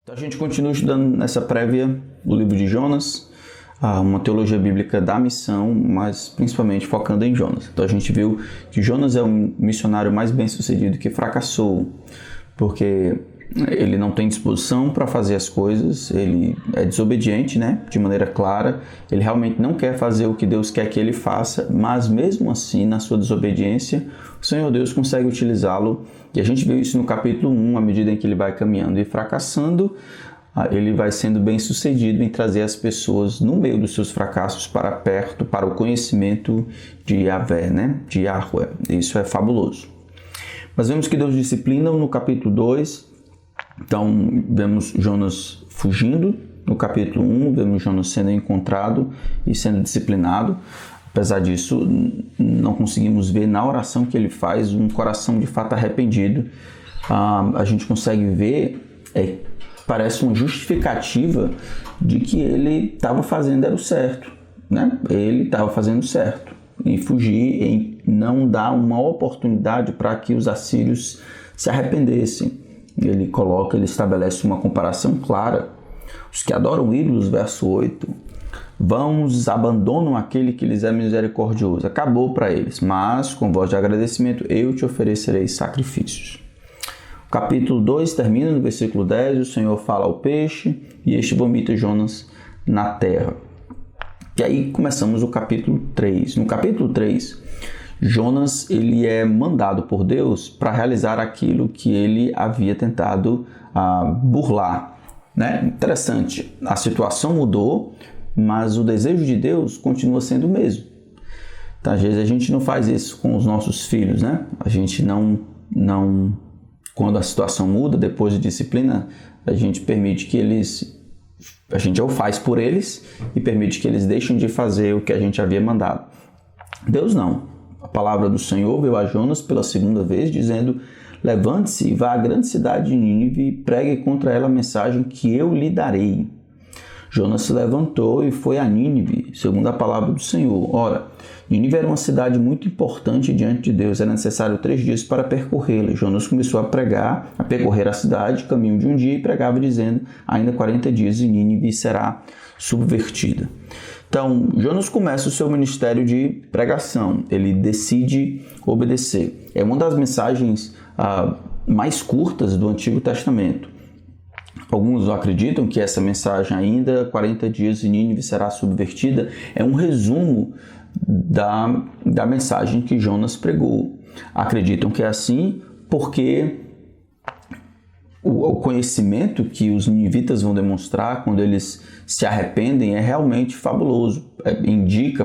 Então a gente continua estudando nessa prévia o livro de Jonas, uma teologia bíblica da missão, mas principalmente focando em Jonas. Então a gente viu que Jonas é um missionário mais bem-sucedido que fracassou, porque ele não tem disposição para fazer as coisas, ele é desobediente, de maneira clara, ele realmente não quer fazer o que Deus quer que ele faça, mas mesmo assim, na sua desobediência, o Senhor Deus consegue utilizá-lo, e a gente viu isso no capítulo 1, à medida em que ele vai caminhando e fracassando, ele vai sendo bem sucedido em trazer as pessoas no meio dos seus fracassos para perto, para o conhecimento de Yahvé, de Yahweh. Isso é fabuloso. Mas vemos que Deus disciplina no capítulo 2, então vemos Jonas fugindo, no capítulo 1 vemos Jonas sendo encontrado e sendo disciplinado. Apesar disso, não conseguimos ver na oração que ele faz um coração de fato arrependido. A gente consegue ver, parece uma justificativa de que ele estava fazendo era o certo, Ele estava fazendo certo em fugir, em não dar uma oportunidade para que os assírios se arrependessem. Ele estabelece uma comparação clara. Os que adoram ídolos, verso 8, abandonam aquele que lhes é misericordioso. Acabou para eles, mas com voz de agradecimento eu te oferecerei sacrifícios. O capítulo 2 termina no versículo 10, o Senhor fala ao peixe e este vomita Jonas na terra. E aí começamos o capítulo 3. No capítulo 3, Jonas ele é mandado por Deus para realizar aquilo que ele havia tentado burlar. Interessante, a situação mudou, mas o desejo de Deus continua sendo o mesmo. Então, às vezes a gente não faz isso com os nossos filhos, A gente não quando a situação muda, depois de disciplina, a gente permite que a gente já o faz por eles e permite que eles deixem de fazer o que a gente havia mandado. Deus não. A palavra do Senhor veio a Jonas pela segunda vez, dizendo: levante-se e vá à grande cidade de Nínive e pregue contra ela a mensagem que eu lhe darei. Jonas se levantou e foi a Nínive, segundo a palavra do Senhor. Ora, Nínive era uma cidade muito importante diante de Deus, era necessário 3 dias para percorrê-la. Jonas começou a percorrer a cidade, caminho de um dia, e pregava dizendo: ainda 40 dias e Nínive será subvertida. Então, Jonas começa o seu ministério de pregação, ele decide obedecer. É uma das mensagens mais curtas do Antigo Testamento. Alguns acreditam que essa mensagem, ainda 40 dias e Nínive será subvertida, é um resumo da mensagem que Jonas pregou. Acreditam que é assim porque o conhecimento que os ninivitas vão demonstrar quando eles se arrependem é realmente fabuloso.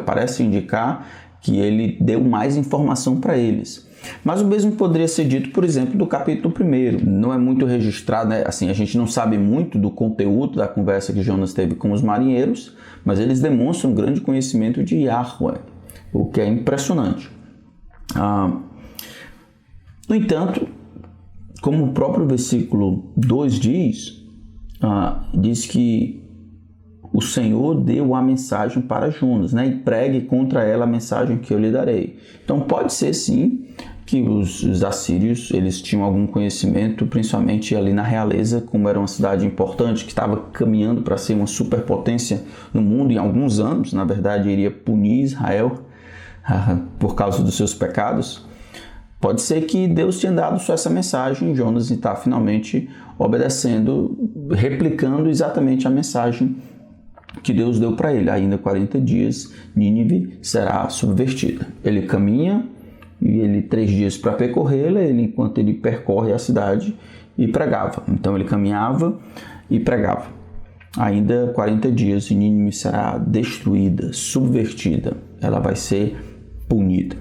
Parece indicar que ele deu mais informação para eles. Mas o mesmo poderia ser dito, por exemplo, do capítulo 1. Não é muito registrado, Assim, a gente não sabe muito do conteúdo da conversa que Jonas teve com os marinheiros, mas eles demonstram um grande conhecimento de Yahweh, o que é impressionante. No entanto, como o próprio versículo 2 diz que o Senhor deu a mensagem para Jonas, e pregue contra ela a mensagem que eu lhe darei. Então pode ser sim que os assírios eles tinham algum conhecimento, principalmente ali na realeza, como era uma cidade importante que estava caminhando para ser uma superpotência no mundo, em alguns anos, na verdade, iria punir Israel por causa dos seus pecados. Pode ser que Deus tenha dado só essa mensagem, Jonas está finalmente obedecendo, replicando exatamente a mensagem que Deus deu para ele. Ainda 40 dias, Nínive será subvertida. Ele caminha, e ele 3 dias para percorrê-la, enquanto ele percorre a cidade e pregava. Então ele caminhava e pregava. Ainda 40 dias e Nínive será destruída, subvertida. Ela vai ser punida.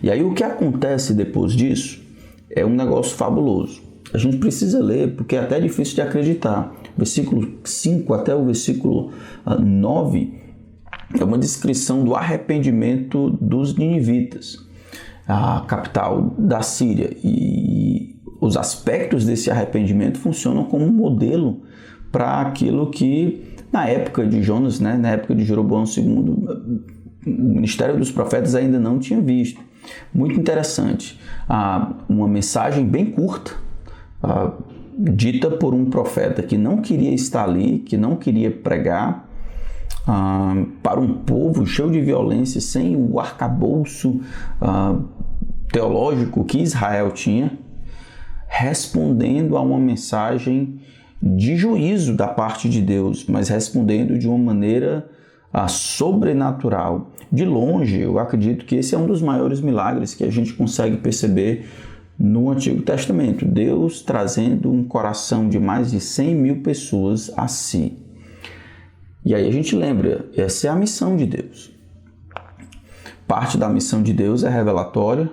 E aí o que acontece depois disso é um negócio fabuloso. A gente precisa ler, porque é até difícil de acreditar. Versículo 5 até o versículo 9 é uma descrição do arrependimento dos ninivitas, a capital da Síria. E os aspectos desse arrependimento funcionam como um modelo para aquilo que, na época de Jonas, na época de Jeroboão II, o ministério dos profetas ainda não tinha visto. Muito interessante. Uma mensagem bem curta, dita por um profeta que não queria estar ali, que não queria pregar para um povo cheio de violência, sem o arcabouço teológico que Israel tinha, respondendo a uma mensagem de juízo da parte de Deus, mas respondendo de uma maneira sobrenatural. De longe, eu acredito que esse é um dos maiores milagres que a gente consegue perceber no Antigo Testamento. Deus trazendo um coração de mais de 100 mil pessoas a si. E aí a gente lembra, essa é a missão de Deus. Parte da missão de Deus é revelatória,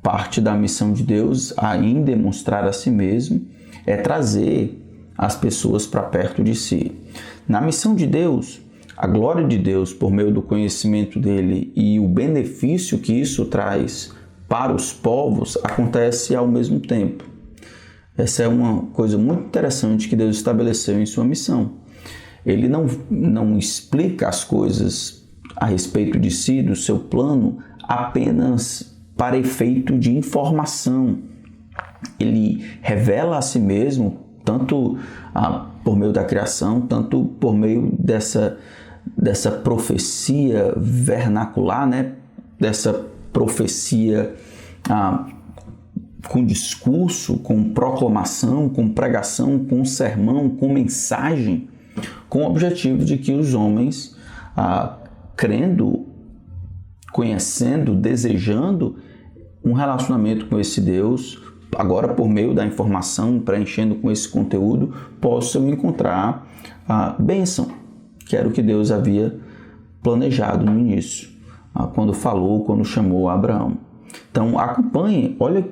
parte da missão de Deus em demonstrar a si mesmo é trazer as pessoas para perto de si. Na missão de Deus, a glória de Deus por meio do conhecimento dele e o benefício que isso traz para os povos acontece ao mesmo tempo. Essa é uma coisa muito interessante que Deus estabeleceu em sua missão. Ele não explica as coisas a respeito de si, do seu plano, apenas para efeito de informação. Ele revela a si mesmo, tanto por meio da criação, tanto por meio dessa profecia vernacular, né? Dessa profecia com discurso, com proclamação, com pregação, com sermão, com mensagem, com o objetivo de que os homens, crendo, conhecendo, desejando um relacionamento com esse Deus, agora por meio da informação, preenchendo com esse conteúdo, possam encontrar a bênção, que era o que Deus havia planejado no início, quando chamou Abraão. Então acompanhe, olha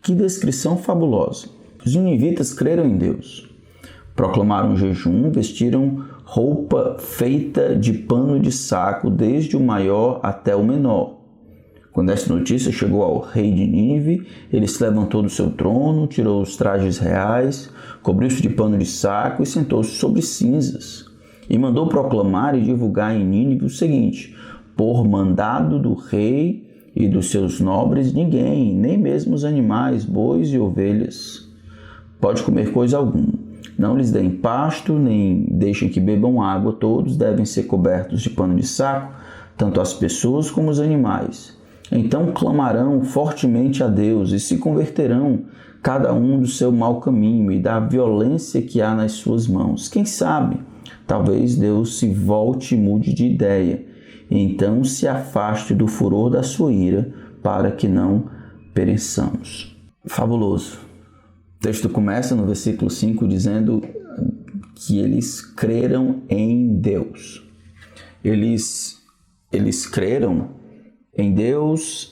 que descrição fabulosa. Os ninivitas creram em Deus, proclamaram jejum, vestiram roupa feita de pano de saco, desde o maior até o menor. Quando esta notícia chegou ao rei de Nínive, ele se levantou do seu trono, tirou os trajes reais, cobriu-se de pano de saco e sentou-se sobre cinzas. E mandou proclamar e divulgar em Nínive o seguinte: por mandado do rei e dos seus nobres, ninguém, nem mesmo os animais, bois e ovelhas, pode comer coisa alguma. Não lhes deem pasto, nem deixem que bebam água, todos devem ser cobertos de pano de saco, tanto as pessoas como os animais. Então clamarão fortemente a Deus e se converterão, cada um do seu mau caminho e da violência que há nas suas mãos. Quem sabe, talvez Deus se volte e mude de ideia, e então se afaste do furor da sua ira, para que não pereçamos. Fabuloso. O texto começa no versículo 5 dizendo que eles creram em Deus. Eles creram em Deus.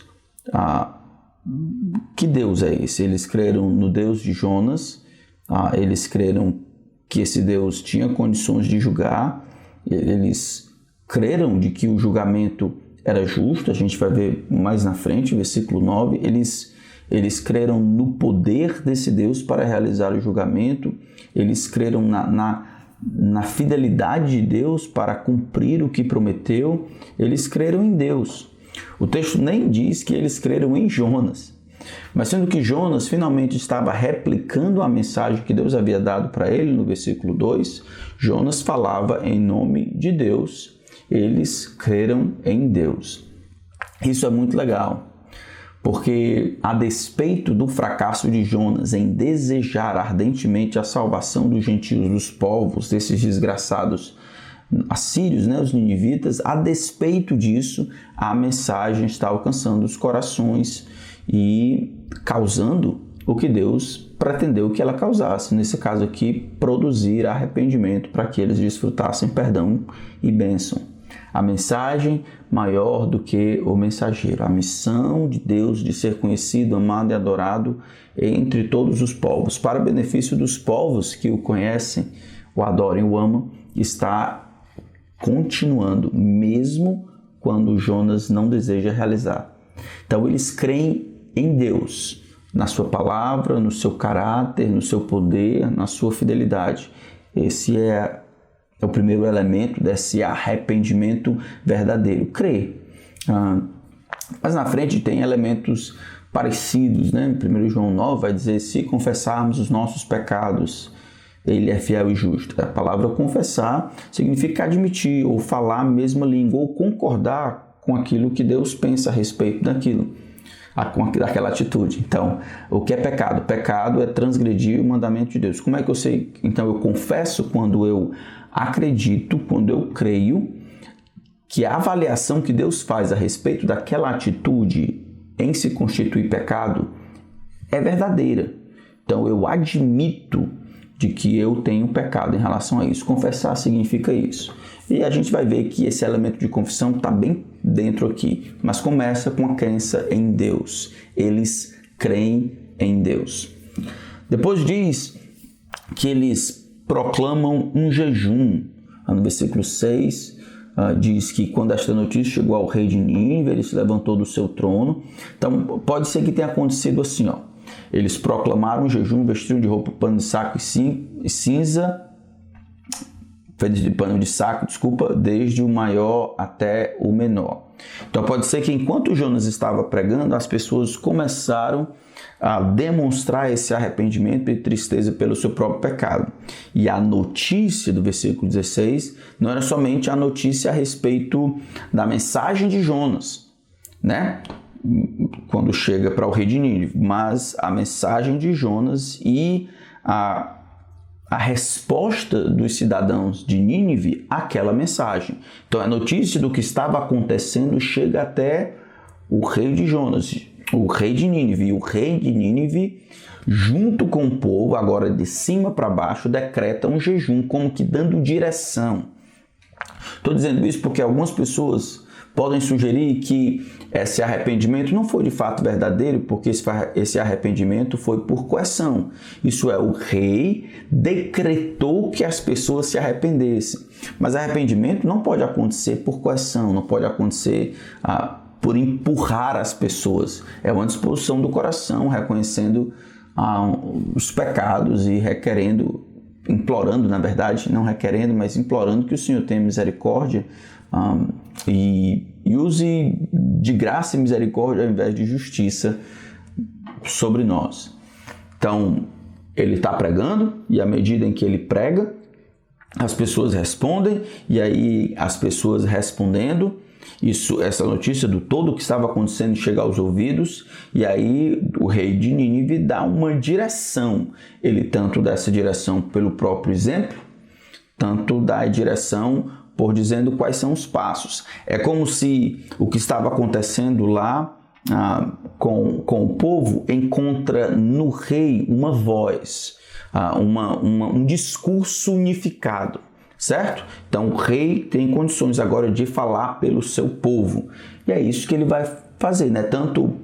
Que Deus é esse? Eles creram no Deus de Jonas. Eles creram que esse Deus tinha condições de julgar. Eles creram de que o julgamento era justo. A gente vai ver mais na frente, versículo 9. Eles creram no poder desse Deus para realizar o julgamento. Eles creram na fidelidade de Deus para cumprir o que prometeu. Eles creram em Deus. O texto nem diz que eles creram em Jonas. Mas sendo que Jonas finalmente estava replicando a mensagem que Deus havia dado para ele no versículo 2, Jonas falava em nome de Deus. Eles creram em Deus. Isso é muito legal. Porque, a despeito do fracasso de Jonas em desejar ardentemente a salvação dos gentios, dos povos, desses desgraçados assírios, os ninivitas, a despeito disso, a mensagem está alcançando os corações e causando o que Deus pretendeu que ela causasse. Nesse caso aqui, produzir arrependimento para que eles desfrutassem perdão e bênção. A mensagem maior do que o mensageiro. A missão de Deus de ser conhecido, amado e adorado entre todos os povos. Para benefício dos povos que o conhecem, o adoram e o amam, está continuando, mesmo quando Jonas não deseja realizar. Então eles creem em Deus, na sua palavra, no seu caráter, no seu poder, na sua fidelidade. Esse é o primeiro elemento desse arrependimento verdadeiro, crer. Mas na frente tem elementos parecidos, né? Em 1 João 9 vai dizer: se confessarmos os nossos pecados, Ele é fiel e justo. A palavra confessar significa admitir ou falar a mesma língua ou concordar com aquilo que Deus pensa a respeito daquela atitude. Então, o que é pecado? Pecado é transgredir o mandamento de Deus. Como é que eu sei? Então, eu confesso quando eu acredito, quando eu creio que a avaliação que Deus faz a respeito daquela atitude em se constituir pecado é verdadeira. Então, eu admito de que eu tenho pecado em relação a isso. Confessar significa isso. E a gente vai ver que esse elemento de confissão está bem dentro aqui, mas começa com a crença em Deus. Eles creem em Deus. Depois diz que eles proclamam um jejum. No versículo 6 diz que quando esta notícia chegou ao rei de Nínive, ele se levantou do seu trono. Então pode ser que tenha acontecido assim, ó. Eles proclamaram um jejum, vestiram de roupa, pano de saco e cinza, de pano de saco, desde o maior até o menor. Então pode ser que enquanto Jonas estava pregando, as pessoas começaram a demonstrar esse arrependimento e tristeza pelo seu próprio pecado. E a notícia do versículo 16 não era somente a notícia a respeito da mensagem de Jonas, né? Quando chega para o rei de Nínive, mas a mensagem de Jonas e a resposta dos cidadãos de Nínive àquela mensagem. Então a notícia do que estava acontecendo chega até o rei de Jonas, o rei de Nínive. E o rei de Nínive, junto com o povo, agora de cima para baixo, decreta um jejum, como que dando direção. Estou dizendo isso porque algumas pessoas podem sugerir que esse arrependimento não foi de fato verdadeiro, porque esse arrependimento foi por coerção. Isso é, o rei decretou que as pessoas se arrependessem. Mas arrependimento não pode acontecer por coerção, não pode acontecer por empurrar as pessoas. É uma disposição do coração, reconhecendo os pecados e implorando, na verdade, não requerendo, mas implorando que o Senhor tenha misericórdia e use de graça e misericórdia ao invés de justiça sobre nós. Então, ele está pregando e à medida em que ele prega, as pessoas respondem e aí as pessoas respondendo, essa notícia do todo o que estava acontecendo chega aos ouvidos e aí o rei de Nínive dá uma direção. Ele tanto dá essa direção pelo próprio exemplo, tanto dá a direção por dizendo quais são os passos. É como se o que estava acontecendo lá com o povo encontra no rei uma voz, um discurso unificado, certo? Então o rei tem condições agora de falar pelo seu povo. E é isso que ele vai fazer, né? Tanto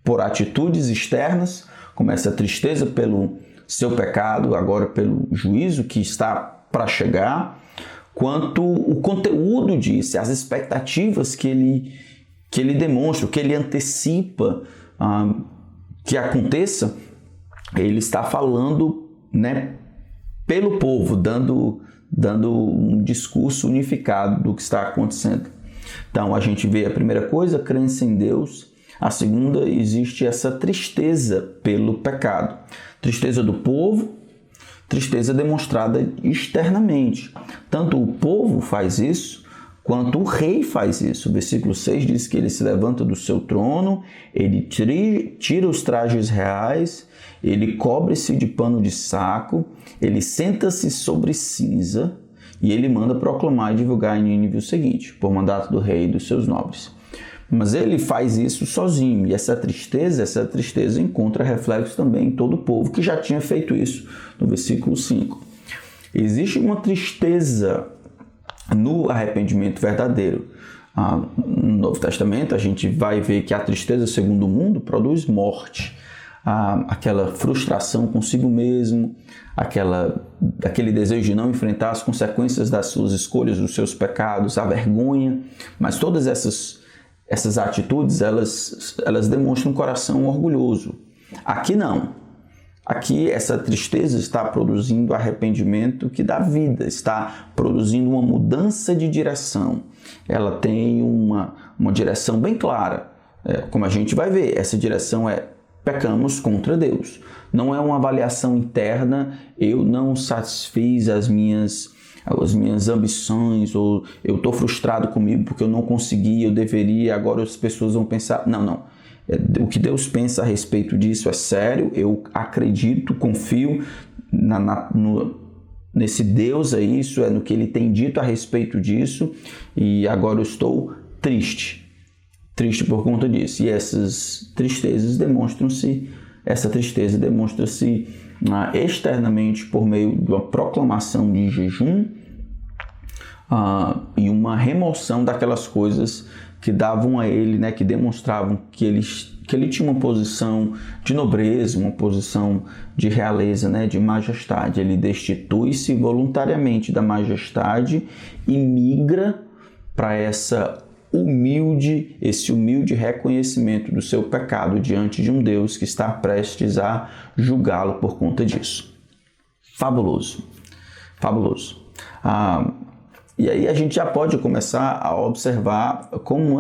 por atitudes externas, como essa tristeza pelo seu pecado, agora pelo juízo que está para chegar, quanto o conteúdo disso, as expectativas que ele demonstra, que ele antecipa que aconteça, ele está falando, né, pelo povo, dando um discurso unificado do que está acontecendo. Então a gente vê a primeira coisa, crença em Deus. A segunda, existe essa tristeza pelo pecado. Tristeza do povo, tristeza demonstrada externamente. Tanto o povo faz isso, quanto o rei faz isso. O versículo 6 diz que ele se levanta do seu trono, ele tira os trajes reais, ele cobre-se de pano de saco, ele senta-se sobre cinza e ele manda proclamar e divulgar em Nínive o seguinte, por mandato do rei e dos seus nobres. Mas ele faz isso sozinho e essa tristeza encontra reflexo também em todo o povo que já tinha feito isso, no versículo 5. Existe uma tristeza no arrependimento verdadeiro. No Novo Testamento a gente vai ver que a tristeza segundo o mundo produz morte, aquela frustração consigo mesmo, aquele desejo de não enfrentar as consequências das suas escolhas, dos seus pecados, a vergonha, mas todas essas atitudes, elas demonstram um coração orgulhoso. Aqui não. Aqui essa tristeza está produzindo arrependimento que dá vida, está produzindo uma mudança de direção. Ela tem uma direção bem clara. Como a gente vai ver, essa direção é pecamos contra Deus. Não é uma avaliação interna, eu não satisfiz as minhas ambições, ou eu estou frustrado comigo porque eu não consegui, eu deveria, agora as pessoas vão pensar... Não. O que Deus pensa a respeito disso é sério, eu acredito, confio nesse Deus aí, isso é no que Ele tem dito a respeito disso, e agora eu estou triste por conta disso. E essa tristeza demonstra-se externamente por meio de uma proclamação de jejum e uma remoção daquelas coisas que davam a ele, né, que demonstravam que ele tinha uma posição de nobreza, uma posição de realeza, né, de majestade. Ele destitui-se voluntariamente da majestade e migra para esse humilde reconhecimento do seu pecado diante de um Deus que está prestes a julgá-lo por conta disso. Fabuloso. E aí a gente já pode começar a observar como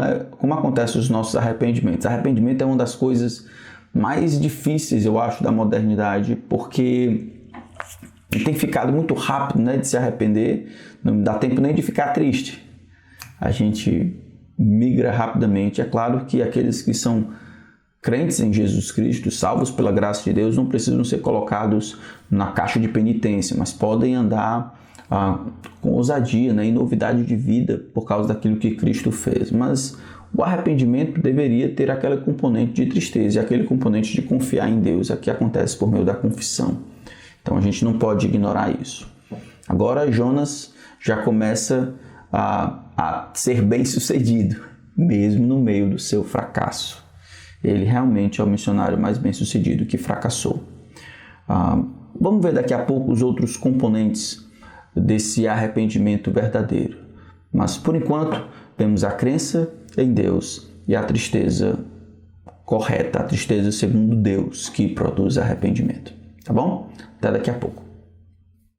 acontecem os nossos arrependimentos. Arrependimento é uma das coisas mais difíceis, eu acho, da modernidade, porque tem ficado muito rápido, né, de se arrepender, não dá tempo nem de ficar triste. A gente migra rapidamente. É claro que aqueles que são crentes em Jesus Cristo, salvos pela graça de Deus, não precisam ser colocados na caixa de penitência, mas podem andar com ousadia, né, em novidade de vida por causa daquilo que Cristo fez. Mas o arrependimento deveria ter aquele componente de tristeza e aquele componente de confiar em Deus, que acontece por meio da confissão. Então a gente não pode ignorar isso. Agora Jonas já começa a ser bem-sucedido, mesmo no meio do seu fracasso. Ele realmente é o missionário mais bem-sucedido que fracassou. Vamos ver daqui a pouco os outros componentes desse arrependimento verdadeiro. Mas, por enquanto, temos a crença em Deus e a tristeza correta, a tristeza segundo Deus, que produz arrependimento. Tá bom? Até daqui a pouco.